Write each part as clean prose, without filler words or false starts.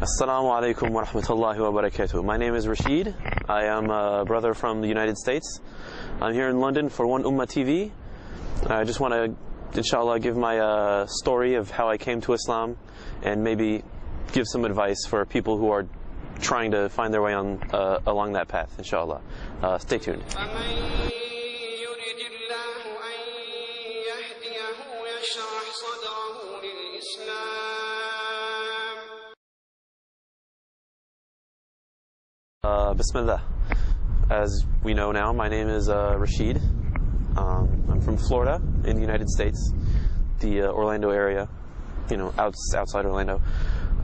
Assalamu alaikum wa rahmatullahi wa barakatuh. My name is Rasheed. I am a brother from the United States. I'm here in London for One Ummah TV. I just want to, inshallah, give my story of how I came to Islam and maybe give some advice for people who are trying to find their way on along that path, inshallah. Stay tuned. Bismillah. As we know now, my name is Rasheed. I'm from Florida in the United States, the Orlando area, outside Orlando.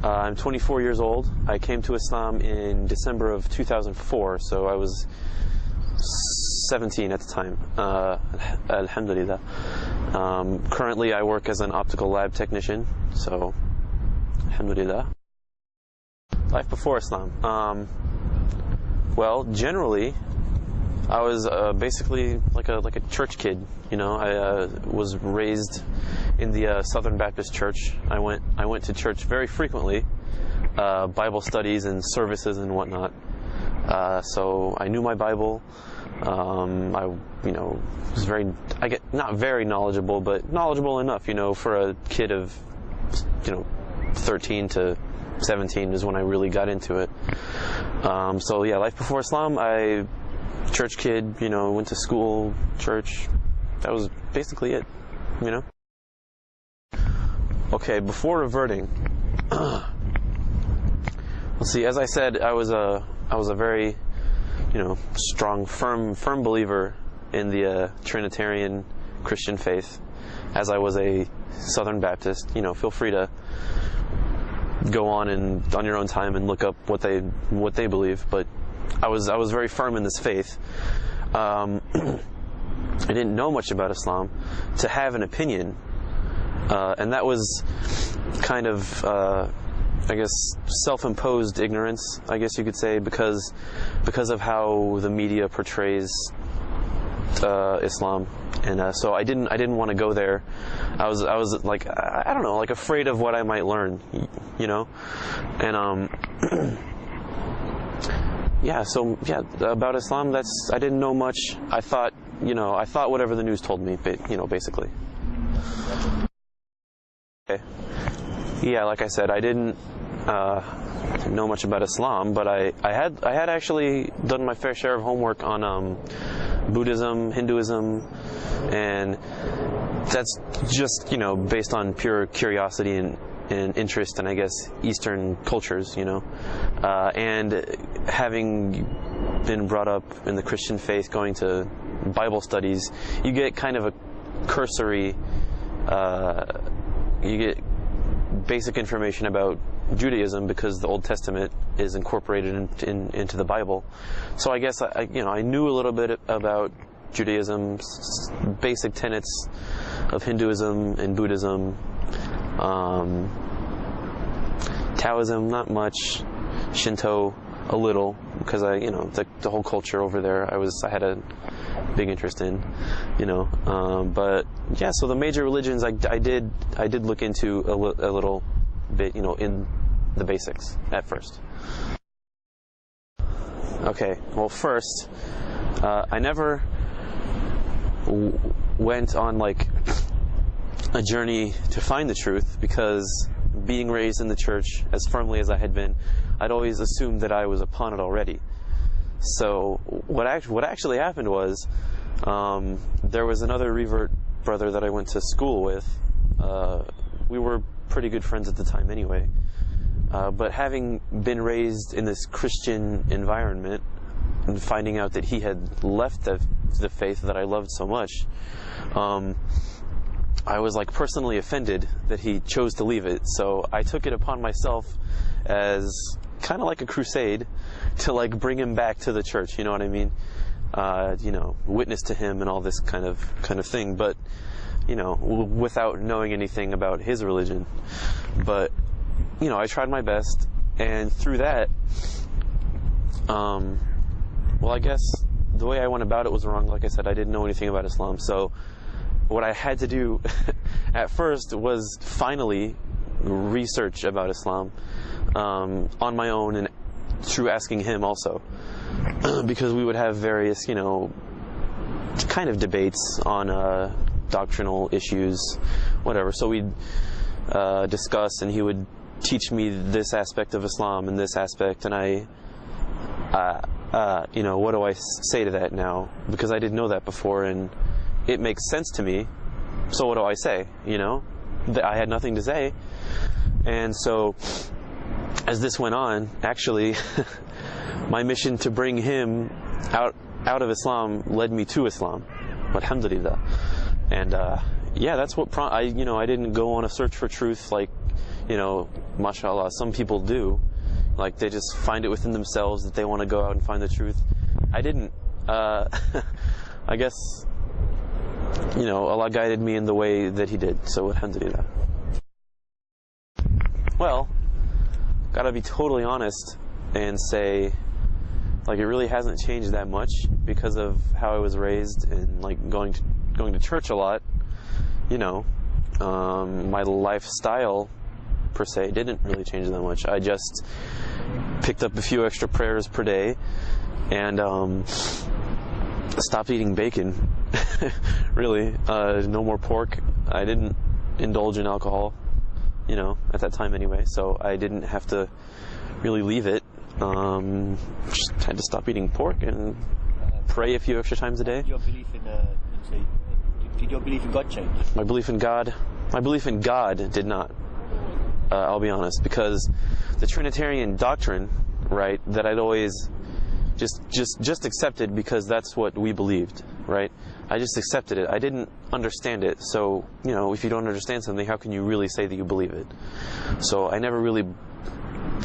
I'm 24 years old. I came to Islam in December of 2004, so I was 17 at the time. Alhamdulillah. Currently I work as an optical lab technician, so Alhamdulillah. Life before Islam. Well, generally, I was basically like a church kid. I was raised in the Southern Baptist Church. I went to church very frequently, Bible studies and services and whatnot. So I knew my Bible. I was not very knowledgeable, but knowledgeable enough, for a kid of 13 to 17 is when I really got into it. So yeah, life before Islam, church kid, went to school, church. That was basically it, Okay, before reverting, let's see. As I said, I was a very, strong, firm believer in the Trinitarian Christian faith. As I was a Southern Baptist, feel free to go on your own time and look up what they believe. But I was very firm in this faith. I didn't know much about Islam to have an opinion, and that was kind of I guess self-imposed ignorance, I guess you could say, because of how the media portrays Islam. And so I didn't want to go there. I was like, I don't know, like afraid of what I might learn, and about Islam, I didn't know much. I thought whatever the news told me, basically. Okay. Yeah, like I said, I didn't know much about Islam, but I had actually done my fair share of homework on Buddhism, Hinduism, and that's just based on pure curiosity and interest in, I guess, Eastern cultures, and having been brought up in the Christian faith, going to Bible studies, you get kind of a cursory, you get basic information about Judaism because the Old Testament is incorporated into the Bible. So I guess I knew a little bit about Judaism, basic tenets of Hinduism and Buddhism, Taoism not much, Shinto a little, because the whole culture over there I had a big interest in, but yeah. So the major religions I did look into a little bit, in the basics at first. Okay, well, first, I never went on like a journey to find the truth, because being raised in the church as firmly as I had been, I'd always assumed that I was upon it already. So what actually happened was, there was another revert brother that I went to school with. We were pretty good friends at the time anyway. But having been raised in this Christian environment and finding out that he had left the faith that I loved so much, I was like personally offended that he chose to leave it. So I took it upon myself as kind of like a crusade to like bring him back to the church, you know what I mean? Witness to him and all this kind of thing, but without knowing anything about his religion. But I tried my best, and through that, well, I guess the way I went about it was wrong. Like I said, I didn't know anything about Islam, so what I had to do at first was finally research about Islam. on my own and through asking him also, because we would have various, kind of debates on doctrinal issues, whatever. So we'd discuss, and he would teach me this aspect of Islam and this aspect, and what do I say to that now? Because I didn't know that before, and it makes sense to me. So what do I say? I had nothing to say. And so as this went on, actually, my mission to bring him out of Islam led me to Islam. Alhamdulillah. And that's what I didn't go on a search for truth like, mashallah, some people do. Like, they just find it within themselves that they want to go out and find the truth. I didn't. I guess, Allah guided me in the way that He did. So, alhamdulillah. Well, gotta be totally honest and say, like, it really hasn't changed that much because of how I was raised and, like, going to church a lot. My lifestyle per se didn't really change that much. I just picked up a few extra prayers per day and stopped eating bacon. Really, no more pork. I didn't indulge in alcohol, at that time anyway, so I didn't have to really leave it. Just had to stop eating pork and pray a few extra times a day. Your belief did your belief in God change? My belief in God did not. I'll be honest, because the Trinitarian doctrine, right, that I'd always just accepted because that's what we believed, right? I just accepted it. I didn't understand it. So, if you don't understand something, how can you really say that you believe it? So I never really,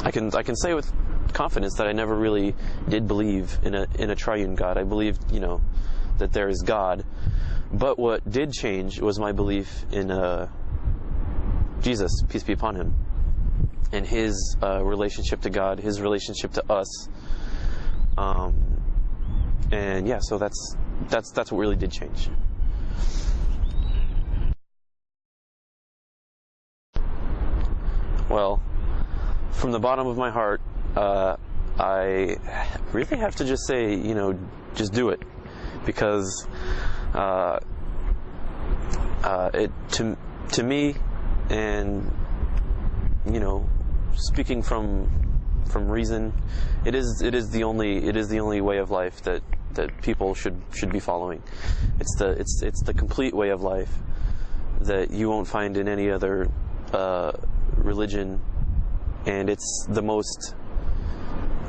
I can say with confidence that I never really did believe in a triune God. I believed, that there is God. But what did change was my belief in Jesus, peace be upon Him, and His relationship to God, His relationship to us. And yeah, so that's what really did change. Well, from the bottom of my heart, I really have to just say, just do it, because it to me, and speaking from reason, it is the only way of life that people should be following. It's the complete way of life that you won't find in any other religion, and it's the most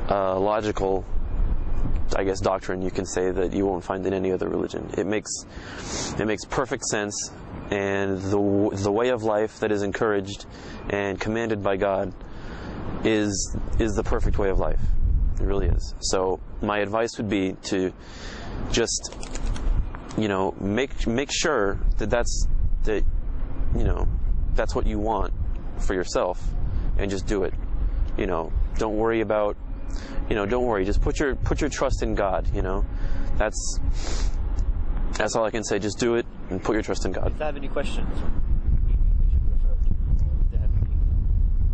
logical, I guess, doctrine you can say that you won't find in any other religion. It makes perfect sense, and the way of life that is encouraged and commanded by God is the perfect way of life. It really is. So my advice would be to just make sure that's what you want for yourself, and just do it. Don't worry about don't worry, just put your trust in God. That's all I can say. Just do it and put your trust in God. If they have any questions, if they have any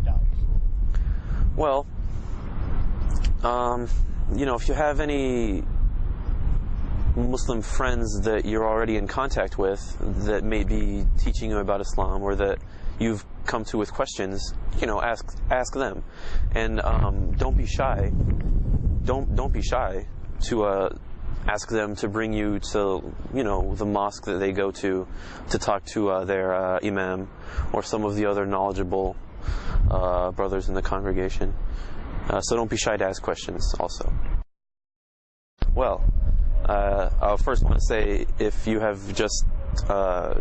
doubts. Well, if you have any Muslim friends that you're already in contact with that may be teaching you about Islam, or that you've come to with questions, ask them, and don't be shy. Don't be shy to ask them to bring you to the mosque that they go to talk to their imam, or some of the other knowledgeable brothers in the congregation. So don't be shy to ask questions also. Well, I'll first want to say, if you have just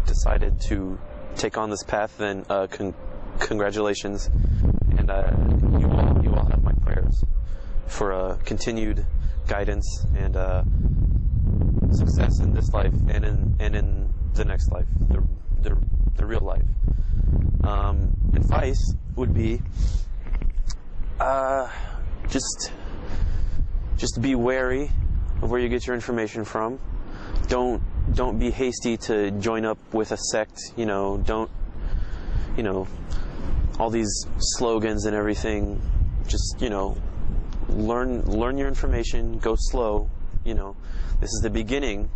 decided to take on this path, then congratulations, and you all have my prayers for continued guidance and success in this life and in the next life, the real life. Advice would be just be wary of where you get your information from. Don't be hasty to join up with a sect. Don't all these slogans and everything. Just, learn your information, go slow. This is the beginning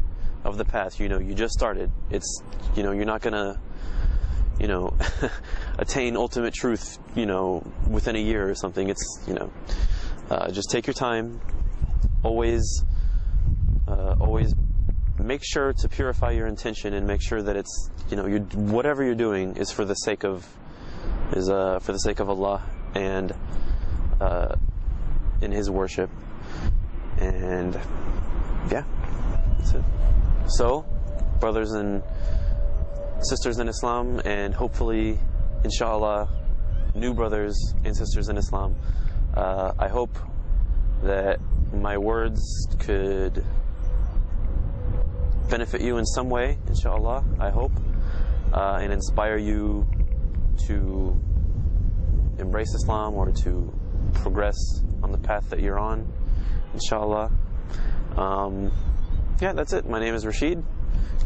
of the path. You just started. It's, you're not gonna, attain ultimate truth, within a year or something. It's, just take your time. Always make sure to purify your intention and make sure that it's, whatever you're doing is for the sake of Allah and in His worship. And yeah, that's it. So, brothers and sisters in Islam, and hopefully, inshallah, new brothers and sisters in Islam, I hope that my words could benefit you in some way, inshallah, I hope, and inspire you to embrace Islam or to progress on the path that you're on, inshallah. Yeah, that's it. My name is Rasheed.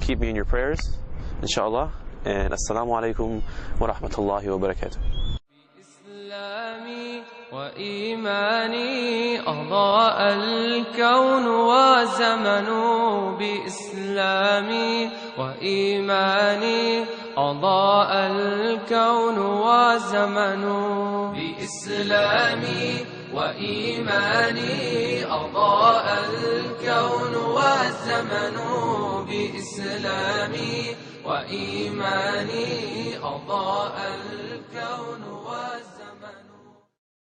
Keep me in your prayers, inshallah. And assalamu alaikum wa rahmatullahi wa barakatuh. وإيماني أضاء الكون وزمن بإسلامي وإيماني أضاء الكون وزمن بإسلامي وإيماني أضاء الكون والزمن بإسلامي وإيماني أضاء الكون